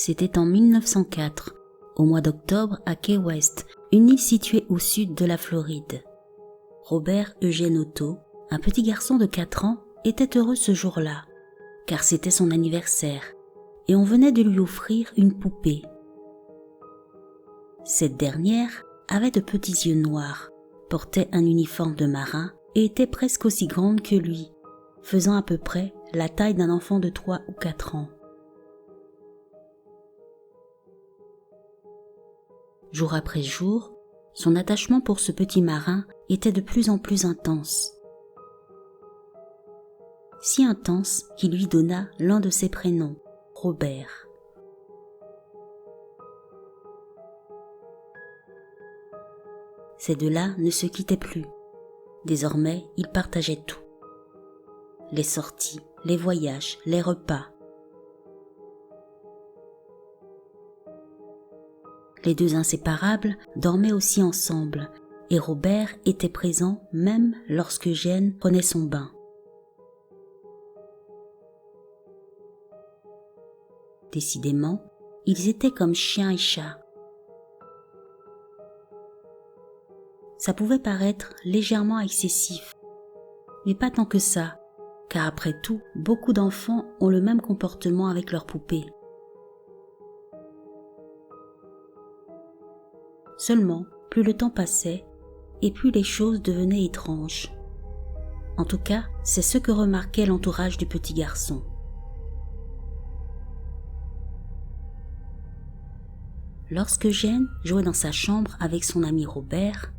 C'était en 1904, au mois d'octobre à Key West, une île située au sud de la Floride. Robert Eugène Otto, un petit garçon de 4 ans, était heureux ce jour-là, car c'était son anniversaire, et on venait de lui offrir une poupée. Cette dernière avait de petits yeux noirs, portait un uniforme de marin et était presque aussi grande que lui, faisant à peu près la taille d'un enfant de 3 ou 4 ans. Jour après jour, son attachement pour ce petit marin était de plus en plus intense. Si intense qu'il lui donna l'un de ses prénoms, Robert. Ces deux-là ne se quittaient plus. Désormais, ils partageaient tout. Les sorties, les voyages, les repas. Les deux inséparables dormaient aussi ensemble et Robert était présent même lorsque Eugène prenait son bain. Décidément, ils étaient comme chien et chat. Ça pouvait paraître légèrement excessif, mais pas tant que ça, car après tout, beaucoup d'enfants ont le même comportement avec leurs poupées. Seulement, plus le temps passait, et plus les choses devenaient étranges. En tout cas, c'est ce que remarquait l'entourage du petit garçon. Lorsque Eugène jouait dans sa chambre avec son ami Robert,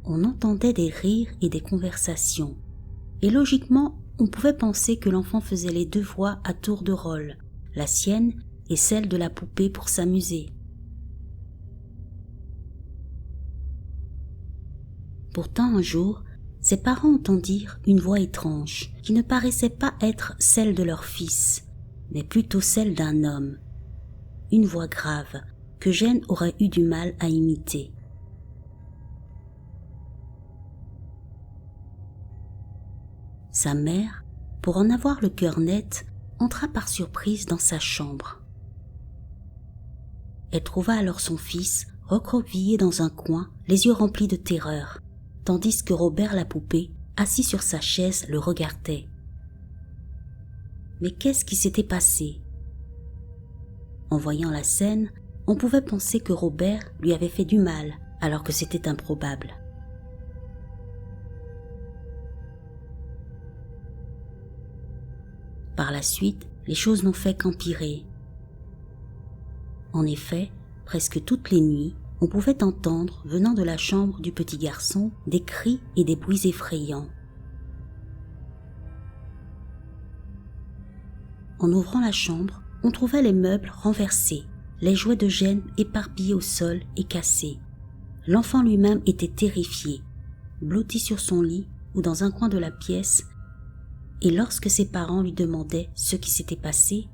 on entendait des rires et des conversations. Et logiquement, on pouvait penser que l'enfant faisait les deux voix à tour de rôle, la sienne et celle de la poupée pour s'amuser. Pourtant, un jour, ses parents entendirent une voix étrange qui ne paraissait pas être celle de leur fils, mais plutôt celle d'un homme. Une voix grave que Eugène aurait eu du mal à imiter. Sa mère, pour en avoir le cœur net, entra par surprise dans sa chambre. Elle trouva alors son fils recroquevillé dans un coin, les yeux remplis de terreur, tandis que Robert la poupée, assis sur sa chaise, le regardait. Mais qu'est-ce qui s'était passé? En voyant la scène, on pouvait penser que Robert lui avait fait du mal, alors que c'était improbable. Par la suite, les choses n'ont fait qu'empirer. En effet, presque toutes les nuits, on pouvait entendre, venant de la chambre du petit garçon, des cris et des bruits effrayants. En ouvrant la chambre, on trouvait les meubles renversés, les jouets d'Eugène éparpillés au sol et cassés. L'enfant lui-même était terrifié, blotti sur son lit ou dans un coin de la pièce, et lorsque ses parents lui demandaient ce qui s'était passé,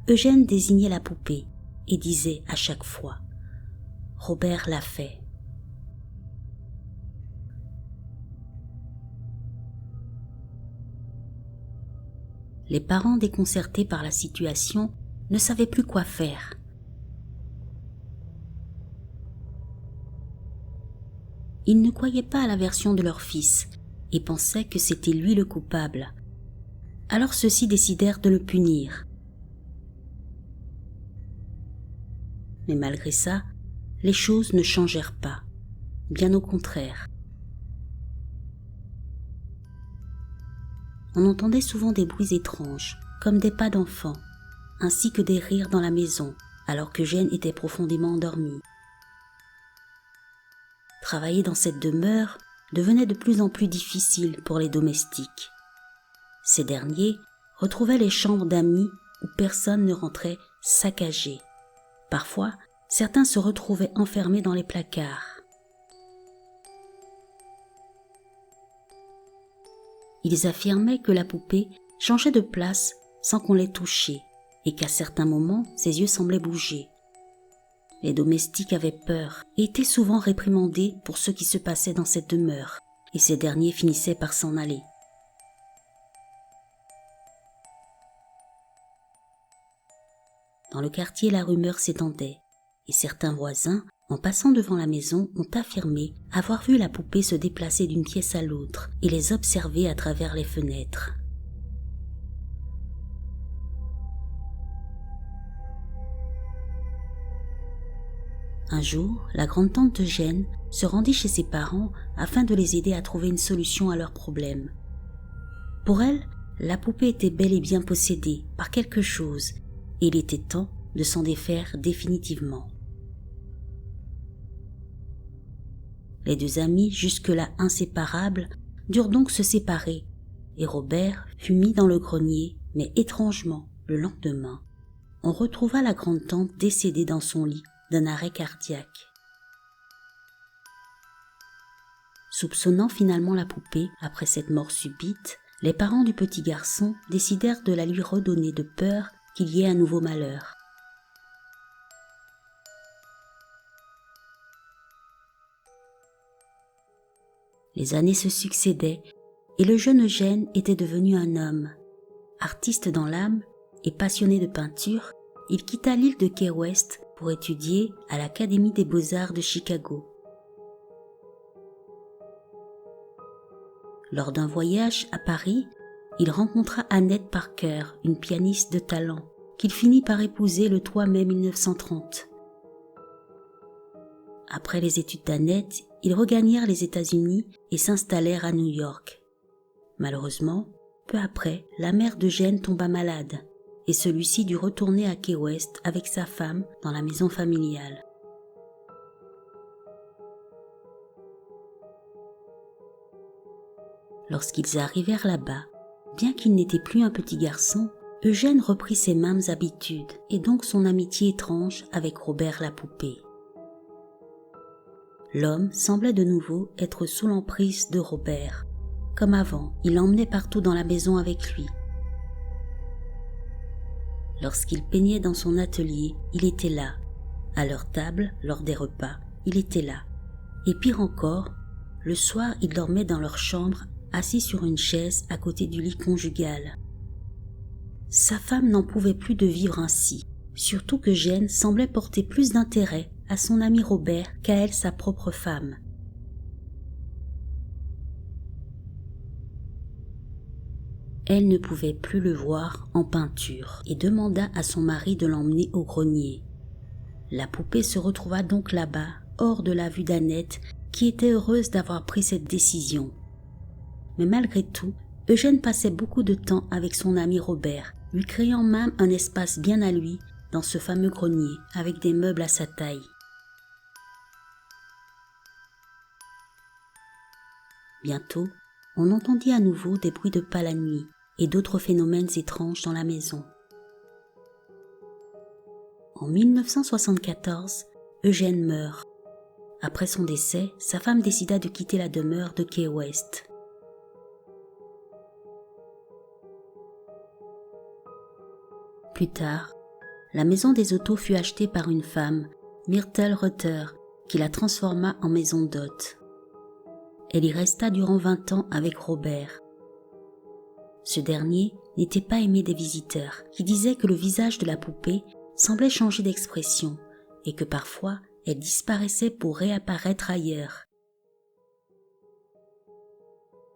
Eugène désignait la poupée et disait à chaque fois « Robert l'a fait ». Les parents, déconcertés par la situation, ne savaient plus quoi faire. Ils ne croyaient pas à la version de leur fils et pensaient que c'était lui le coupable. Alors ceux-ci décidèrent de le punir. Mais malgré ça, les choses ne changèrent pas, bien au contraire. On entendait souvent des bruits étranges, comme des pas d'enfants, ainsi que des rires dans la maison, alors qu'Eugène était profondément endormi. Travailler dans cette demeure devenait de plus en plus difficile pour les domestiques. Ces derniers retrouvaient les chambres d'amis où personne ne rentrait saccagées. Parfois, certains se retrouvaient enfermés dans les placards. Ils affirmaient que la poupée changeait de place sans qu'on l'ait touchée et qu'à certains moments, ses yeux semblaient bouger. Les domestiques avaient peur et étaient souvent réprimandés pour ce qui se passait dans cette demeure, et ces derniers finissaient par s'en aller. Dans le quartier, la rumeur s'étendait, et certains voisins, en passant devant la maison, ont affirmé avoir vu la poupée se déplacer d'une pièce à l'autre et les observer à travers les fenêtres. Un jour, la grande-tante Eugène se rendit chez ses parents afin de les aider à trouver une solution à leurs problèmes. Pour elle, la poupée était bel et bien possédée par quelque chose et il était temps de s'en défaire définitivement. Les deux amis, jusque-là inséparables, durent donc se séparer et Robert fut mis dans le grenier, mais étrangement, le lendemain, on retrouva la grande-tante décédée dans son lit d'un arrêt cardiaque. Soupçonnant finalement la poupée après cette mort subite, les parents du petit garçon décidèrent de la lui redonner de peur qu'il y ait un nouveau malheur. Les années se succédaient et le jeune Eugène était devenu un homme. Artiste dans l'âme et passionné de peinture, il quitta l'île de Key West pour étudier à l'Académie des Beaux-Arts de Chicago. Lors d'un voyage à Paris, il rencontra Annette Parker, une pianiste de talent, qu'il finit par épouser le 3 mai 1930. Après les études d'Annette, ils regagnèrent les États-Unis et s'installèrent à New York. Malheureusement, peu après, la mère d'Eugène tomba malade et celui-ci dut retourner à Key West avec sa femme dans la maison familiale. Lorsqu'ils arrivèrent là-bas, bien qu'il n'était plus un petit garçon, Eugène reprit ses mêmes habitudes et donc son amitié étrange avec Robert la poupée. L'homme semblait de nouveau être sous l'emprise de Robert. Comme avant, il l'emmenait partout dans la maison avec lui. Lorsqu'il peignait dans son atelier, il était là. À leur table, lors des repas, il était là. Et pire encore, le soir, il dormait dans leur chambre, assis sur une chaise à côté du lit conjugal. Sa femme n'en pouvait plus de vivre ainsi, surtout que Eugène semblait porter plus d'intérêt à son ami Robert qu'à elle, sa propre femme. Elle ne pouvait plus le voir en peinture et demanda à son mari de l'emmener au grenier. La poupée se retrouva donc là-bas, hors de la vue d'Annette, qui était heureuse d'avoir pris cette décision. Mais malgré tout, Eugène passait beaucoup de temps avec son ami Robert, lui créant même un espace bien à lui dans ce fameux grenier avec des meubles à sa taille. Bientôt, on entendit à nouveau des bruits de pas la nuit et d'autres phénomènes étranges dans la maison. En 1974, Eugène meurt. Après son décès, sa femme décida de quitter la demeure de Key West. Plus tard, la maison des Otto fut achetée par une femme, Myrtle Rutter, qui la transforma en maison d'hôtes. Elle y resta durant 20 ans avec Robert. Ce dernier n'était pas aimé des visiteurs, qui disaient que le visage de la poupée semblait changer d'expression et que parfois elle disparaissait pour réapparaître ailleurs.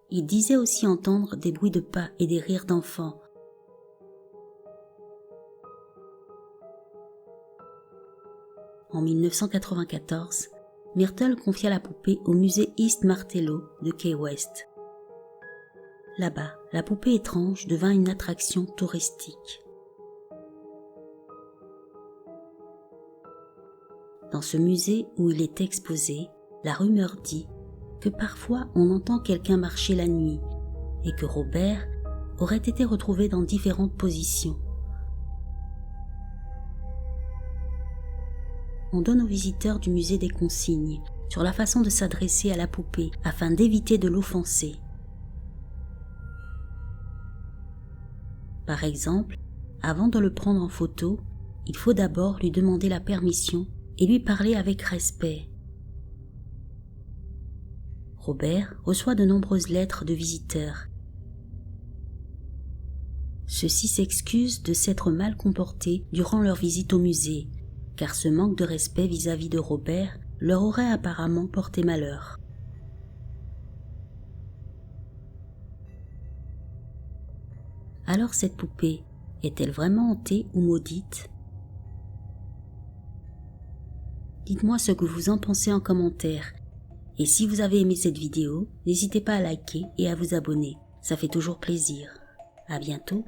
Il disait aussi entendre des bruits de pas et des rires d'enfants. En 1994, Myrtle confia la poupée au musée East Martello de Key West. Là-bas, la poupée étrange devint une attraction touristique. Dans ce musée où il est exposé, la rumeur dit que parfois on entend quelqu'un marcher la nuit et que Robert aurait été retrouvé dans différentes positions. On donne aux visiteurs du musée des consignes sur la façon de s'adresser à la poupée afin d'éviter de l'offenser. Par exemple, avant de le prendre en photo, il faut d'abord lui demander la permission et lui parler avec respect. Robert reçoit de nombreuses lettres de visiteurs. Ceux-ci s'excusent de s'être mal comportés durant leur visite au musée, car ce manque de respect vis-à-vis de Robert leur aurait apparemment porté malheur. Alors cette poupée est-elle vraiment hantée ou maudite? Dites-moi ce que vous en pensez en commentaire. Et si vous avez aimé cette vidéo, n'hésitez pas à liker et à vous abonner. Ça fait toujours plaisir. À bientôt.